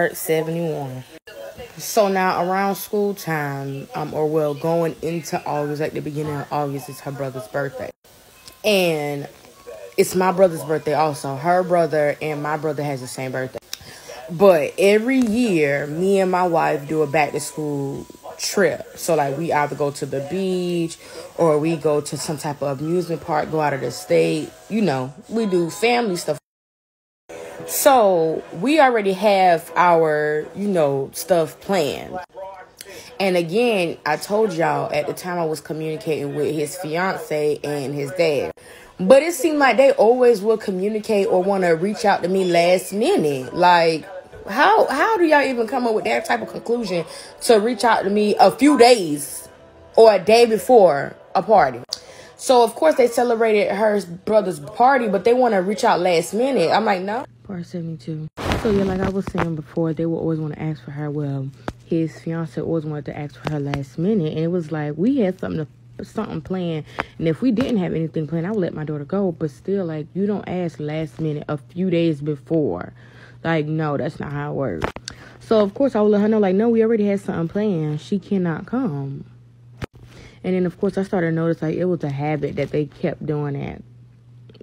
Part 71. So now around school time, going into August, like the beginning of August, is her brother's birthday. And it's my brother's birthday also. Her brother and my brother has the same birthday. But every year, me and my wife do a back to school trip. So like we either go to the beach or we go to some type of amusement park, go out of the state. You know, we do family stuff. So we already have our, stuff planned. And again, I told y'all at the time I was communicating with his fiance and his dad. But it seemed like they always will communicate or want to reach out to me last minute. Like, how do y'all even come up with that type of conclusion to reach out to me a few days or a day before a party? So, of course, they celebrated her brother's party, but they want to reach out last minute. I'm like, no. Part 72. So, yeah, like I was saying before, they would always want to ask for her. Well, his fiance always wanted to ask for her last minute. And it was like, we had something planned. And if we didn't have anything planned, I would let my daughter go. But still, like, you don't ask last minute a few days before. Like, no, that's not how it works. So, of course, I would let her know, like, no, we already had something planned. She cannot come. And then, of course, I started to notice, like, it was a habit that they kept doing that.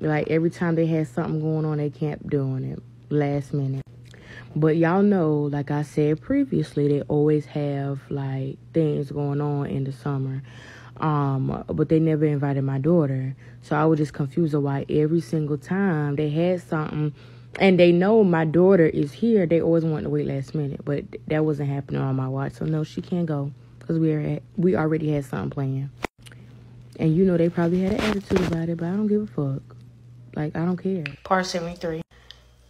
Like, every time they had something going on, they kept doing it last minute. But y'all know, like I said previously, they always have, like, things going on in the summer. But they never invited my daughter. So I was just confused of why every single time they had something, and they know my daughter is here, they always want to wait last minute. But that wasn't happening on my watch. So, no, she can't go. Because we already had something planned. And, they probably had an attitude about it, but I don't give a fuck. Like, I don't care. Part 73.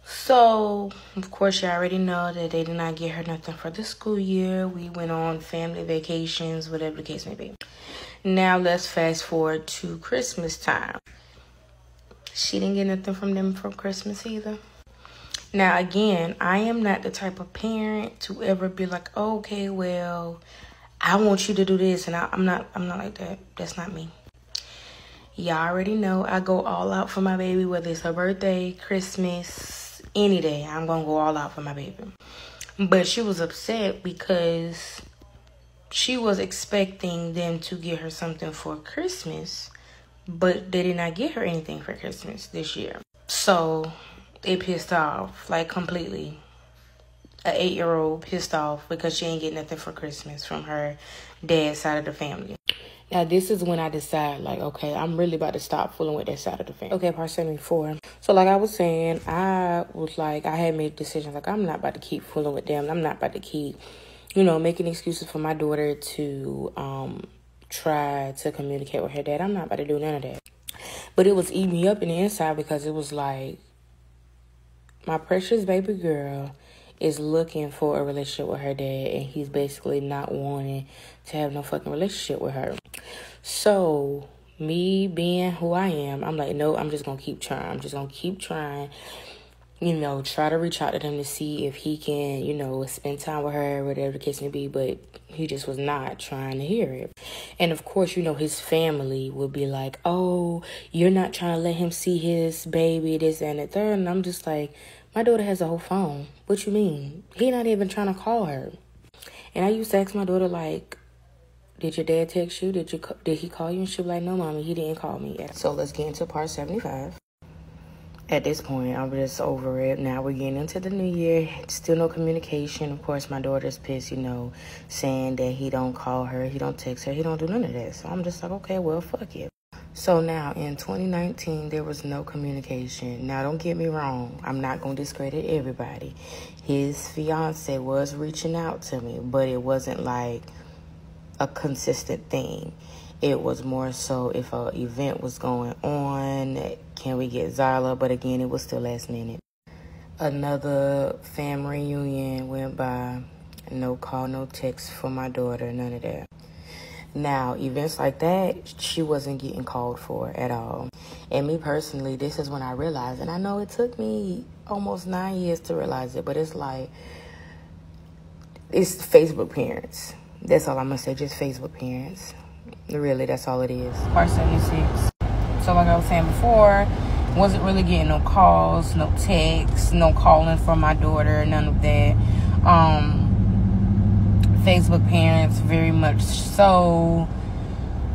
So, of course, you already know that they did not get her nothing for the school year. We went on family vacations, whatever the case may be. Now, let's fast forward to Christmas time. She didn't get nothing from them for Christmas either. Now, again, I am not the type of parent to ever be like, okay, well, I want you to do this, and I'm not like that. That's not me. Y'all already know I go all out for my baby, whether it's her birthday, Christmas, any day. I'm going to go all out for my baby. But she was upset because she was expecting them to get her something for Christmas, but they did not get her anything for Christmas this year. So it pissed off, like, completely. An 8-year-old pissed off because she ain't get nothing for Christmas from her dad's side of the family. Now, this is when I decide, like, okay, I'm really about to stop fooling with that side of the family. Okay, part 74. So, like I was saying, I had made decisions. Like, I'm not about to keep fooling with them. I'm not about to keep, making excuses for my daughter to try to communicate with her dad. I'm not about to do none of that. But it was eating me up in the inside because it was like, my precious baby girl is looking for a relationship with her dad, and he's basically not wanting to have no fucking relationship with her. So, me being who I am, I'm like, no, I'm just going to keep trying. I'm just going to keep trying, try to reach out to them to see if he can, spend time with her, whatever the case may be, but he just was not trying to hear it. And, of course, his family would be like, oh, you're not trying to let him see his baby, this and the third, and I'm just like, my daughter has a whole phone. What you mean? He not even trying to call her. And I used to ask my daughter, like, did your dad text you? Did he call you? And she was like, no, mommy, he didn't call me yet. So let's get into part 75. At this point, I'm just over it. Now we're getting into the new year. Still no communication. Of course, my daughter's pissed, saying that he don't call her, he don't text her, he don't do none of that. So I'm just like, okay, well, fuck it. So now, in 2019, there was no communication. Now, don't get me wrong. I'm not going to discredit everybody. His fiance was reaching out to me, but it wasn't like a consistent thing. It was more so if an event was going on, can we get Zyla? But again, it was still last minute. Another family reunion went by. No call, no text for my daughter, none of that. Now, events like that, she wasn't getting called for at all. And me personally, this is when I realized, and I know it took me almost 9 years to realize it, but it's like, it's Facebook parents. That's all I'm going to say, just Facebook parents. Really, that's all it is. Part 76. So like I was saying before, wasn't really getting no calls, no texts, no calling from my daughter, none of that. Facebook parents, very much so.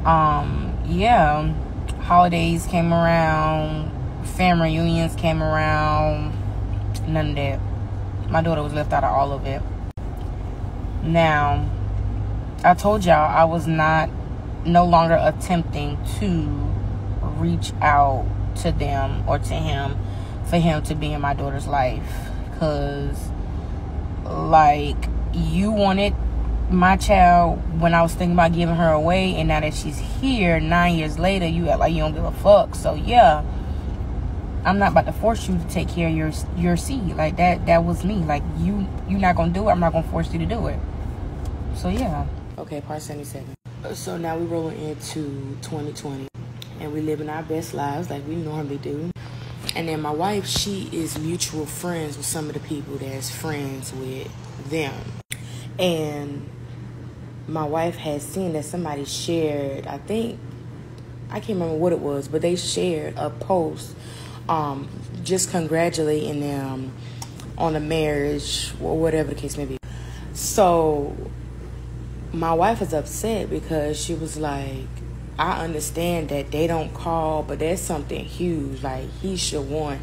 Yeah, holidays came around, family reunions came around, none of that. My daughter was left out of all of it. Now, I told y'all I was no longer attempting to reach out to them or to him for him to be in my daughter's life. Because, like, you wanted my child when I was thinking about giving her away, and now that she's here 9 years later, you act like you don't give a fuck. So yeah, I'm not about to force you to take care of your seed. Like, that was me. Like, you're not gonna do it, I'm not gonna force you to do it. So yeah. Okay, part 77. So now we're rolling into 2020, and we living our best lives like we normally do. And then my wife, she is mutual friends with some of the people that's friends with them. And my wife has seen that somebody shared, I can't remember what it was, but they shared a post just congratulating them on a marriage or whatever the case may be. So my wife is upset because she was like, I understand that they don't call, but that's something huge. Like, he should want,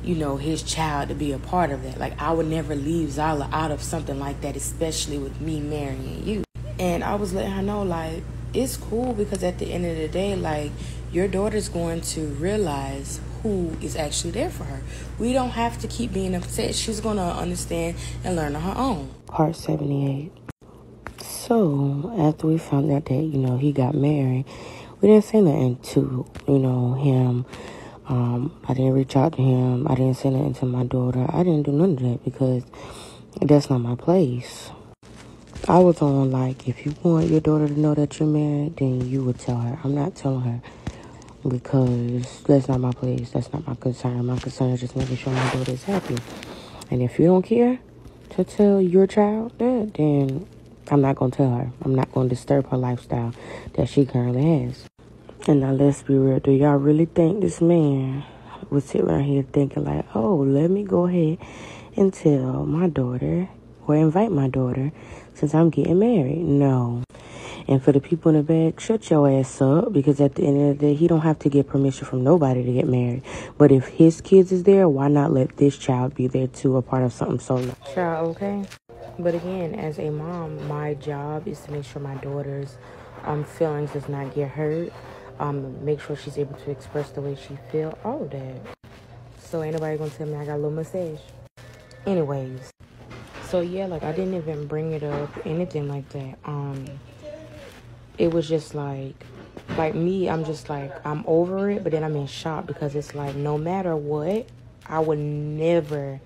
his child to be a part of that. Like, I would never leave Zala out of something like that, especially with me marrying you. And I was letting her know, like, it's cool because at the end of the day, like, your daughter's going to realize who is actually there for her. We don't have to keep being upset. She's going to understand and learn on her own. Part 78. So, after we found out that, he got married, we didn't say nothing to, him. I didn't reach out to him. I didn't say nothing to my daughter. I didn't do none of that because that's not my place. I was on, like, if you want your daughter to know that you're married, then you would tell her. I'm not telling her because that's not my place. That's not my concern. My concern is just making sure my daughter is happy. And if you don't care to tell your child that, then I'm not going to tell her. I'm not going to disturb her lifestyle that she currently has. And now let's be real. Do y'all really think this man would sit around here thinking like, oh, let me go ahead and tell my daughter or invite my daughter since I'm getting married? No. And for the people in the back, shut your ass up, because at the end of the day, he don't have to get permission from nobody to get married. But if his kids is there, why not let this child be there too, a part of something so nice? Child, okay? But again, as a mom, my job is to make sure my daughter's feelings does not get hurt. Make sure she's able to express the way she feel, all of that. So ain't nobody gonna tell me I got a little mustache. Anyways, so yeah, like, I didn't even bring it up, anything like that. It was just like me, I'm just like, I'm over it, but then I'm in shock because it's like, no matter what, I would never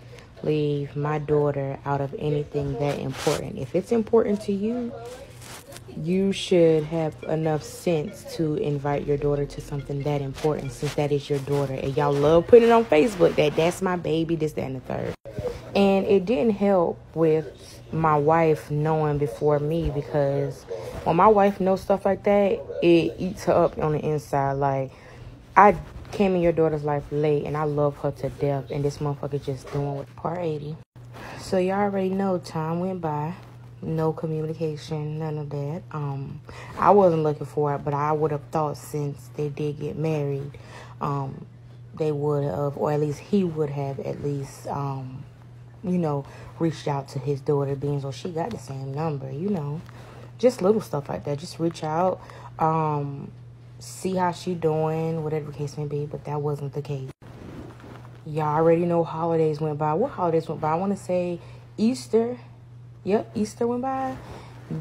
leave my daughter out of anything that important. If it's important to you, you should have enough sense to invite your daughter to something that important, since that is your daughter. And y'all love putting it on Facebook that's my baby, this, that, and the third. And it didn't help with my wife knowing before me, because when my wife knows stuff like that, it eats her up on the inside. Like, I came in your daughter's life late, and I love her to death, and this motherfucker just doing with part 80. So y'all already know time went by. No communication, none of that. I wasn't looking for it, but I would have thought since they did get married, they would have, or at least he would have at least, reached out to his daughter, being so she got the same number, just little stuff like that. Just reach out, see how she doing, whatever the case may be, but that wasn't the case. Y'all already know holidays went by. What holidays went by? I want to say Easter. Yep, Easter went by.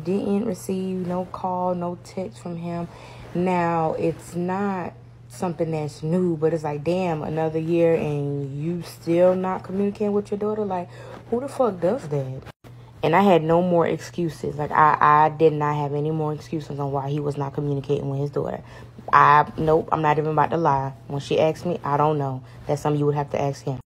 Didn't receive no call, no text from him. Now, it's not something that's new, but it's like, damn, another year and you still not communicating with your daughter? Like, who the fuck does that? And I had no more excuses. Like, I did not have any more excuses on why he was not communicating with his daughter. Nope, I'm not even about to lie. When she asked me, I don't know. That's something you would have to ask him.